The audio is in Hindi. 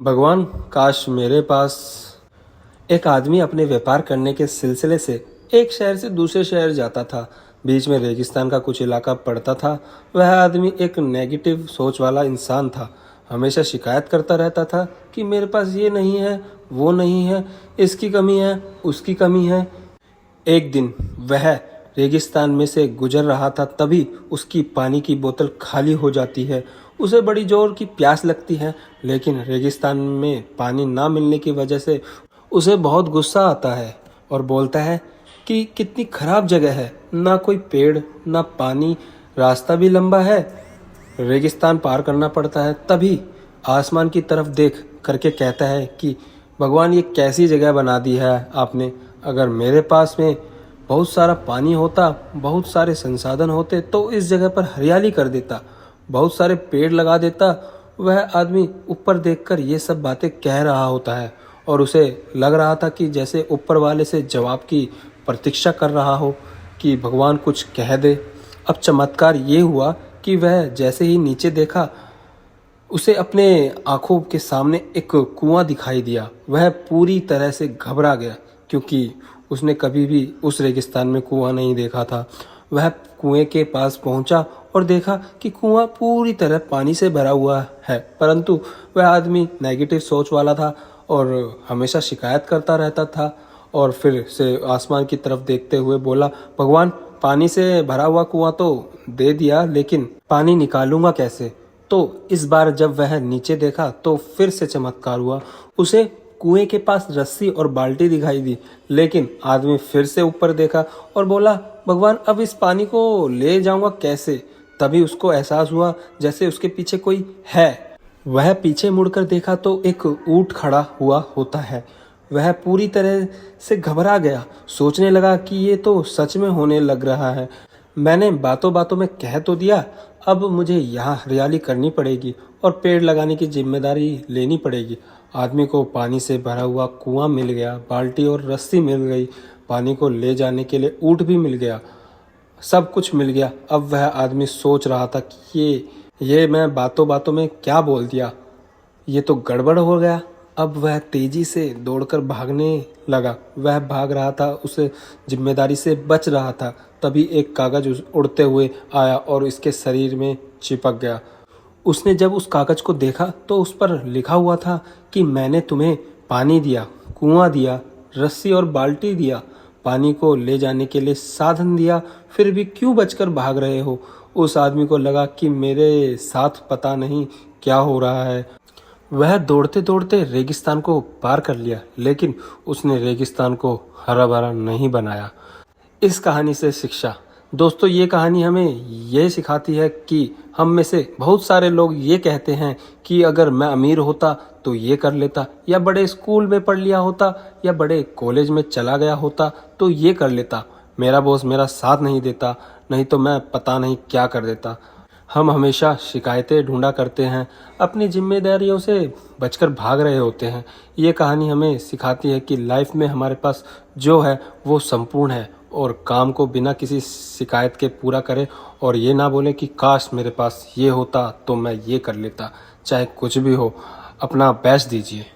भगवान, काश मेरे पास। एक आदमी अपने व्यापार करने के सिलसिले से एक शहर से दूसरे शहर जाता था। बीच में रेगिस्तान का कुछ इलाका पड़ता था। वह आदमी एक नेगेटिव सोच वाला इंसान था। हमेशा शिकायत करता रहता था कि मेरे पास ये नहीं है, वो नहीं है, इसकी कमी है, उसकी कमी है। एक दिन वह रेगिस्तान में से गुजर रहा था, तभी उसकी पानी की बोतल खाली हो जाती है। उसे बड़ी जोर की प्यास लगती है, लेकिन रेगिस्तान में पानी ना मिलने की वजह से उसे बहुत गुस्सा आता है और बोलता है कि कितनी खराब जगह है, ना कोई पेड़ ना पानी, रास्ता भी लंबा है, रेगिस्तान पार करना पड़ता है। तभी आसमान की तरफ देख करके कहता है कि भगवान, ये कैसी जगह बना दी है आपने। अगर मेरे पास में बहुत सारा पानी होता, बहुत सारे संसाधन होते तो इस जगह पर हरियाली कर देता, बहुत सारे पेड़ लगा देता। वह आदमी ऊपर देखकर ये सब बातें कह रहा होता है और उसे लग रहा था कि जैसे ऊपर वाले से जवाब की प्रतीक्षा कर रहा हो कि भगवान कुछ कह दे। अब चमत्कार ये हुआ कि वह जैसे ही नीचे देखा, उसे अपने आंखों के सामने एक कुआं दिखाई दिया। वह पूरी तरह से घबरा गया, क्योंकि उसने कभी भी उस रेगिस्तान में कुआं नहीं देखा था। वह कुएं के पास पहुंचा और देखा कि कुआं पूरी तरह पानी से भरा हुआ है, परंतु वह आदमी नेगेटिव सोच वाला था और हमेशा शिकायत करता रहता था। और फिर से आसमान की तरफ देखते हुए बोला, भगवान, पानी से भरा हुआ कुआं तो दे दिया, लेकिन पानी निकालूंगा कैसे। तो इस बार जब वह नीचे देखा तो फिर से चमत्कार हुआ। उसे कुएं के पास रस्सी और बाल्टी दिखाई दी, लेकिन आदमी फिर से ऊपर देखा और बोला, भगवान, अब इस पानी को ले जाऊंगा कैसे। तभी उसको एहसास हुआ जैसे उसके पीछे कोई है। वह पीछे मुड़कर देखा तो एक ऊंट खड़ा हुआ होता है। वह पूरी तरह से घबरा गया, सोचने लगा कि ये तो सच में होने लग रहा है। मैंने बातों बातों में कह तो दिया, अब मुझे यहाँ हरियाली करनी पड़ेगी और पेड़ लगाने की जिम्मेदारी लेनी पड़ेगी। आदमी को पानी से भरा हुआ कुआं मिल गया, बाल्टी और रस्सी मिल गई, पानी को ले जाने के लिए ऊंट भी मिल गया, सब कुछ मिल गया। अब वह आदमी सोच रहा था कि ये मैं बातों बातों में क्या बोल दिया, ये तो गड़बड़ हो गया। अब वह तेजी से दौड़कर भागने लगा। वह भाग रहा था, उसे जिम्मेदारी से बच रहा था। तभी एक कागज उड़ते हुए आया और इसके शरीर में चिपक गया। उसने जब उस कागज को देखा तो उस पर लिखा हुआ था कि मैंने तुम्हें पानी दिया, कुआं दिया, रस्सी और बाल्टी दिया, पानी को ले जाने के लिए साधन दिया, फिर भी क्यों बचकर भाग रहे हो। उस आदमी को लगा कि मेरे साथ पता नहीं क्या हो रहा है। वह दौड़ते दौड़ते रेगिस्तान को पार कर लिया, लेकिन उसने रेगिस्तान को हरा भरा नहीं बनाया। इस कहानी से शिक्षा, दोस्तों, ये कहानी हमें ये सिखाती है कि हम में से बहुत सारे लोग ये कहते हैं कि अगर मैं अमीर होता तो ये कर लेता, या बड़े स्कूल में पढ़ लिया होता, या बड़े कॉलेज में चला गया होता तो ये कर लेता। मेरा बॉस मेरा साथ नहीं देता, नहीं तो मैं पता नहीं क्या कर देता। हम हमेशा शिकायतें ढूंढा करते हैं, अपनी जिम्मेदारियों से बचकर भाग रहे होते हैं। ये कहानी हमें सिखाती है कि लाइफ में हमारे पास जो है वो संपूर्ण है, और काम को बिना किसी शिकायत के पूरा करें और ये ना बोले कि काश मेरे पास ये होता तो मैं ये कर लेता। चाहे कुछ भी हो, अपना बेस्ट दीजिए।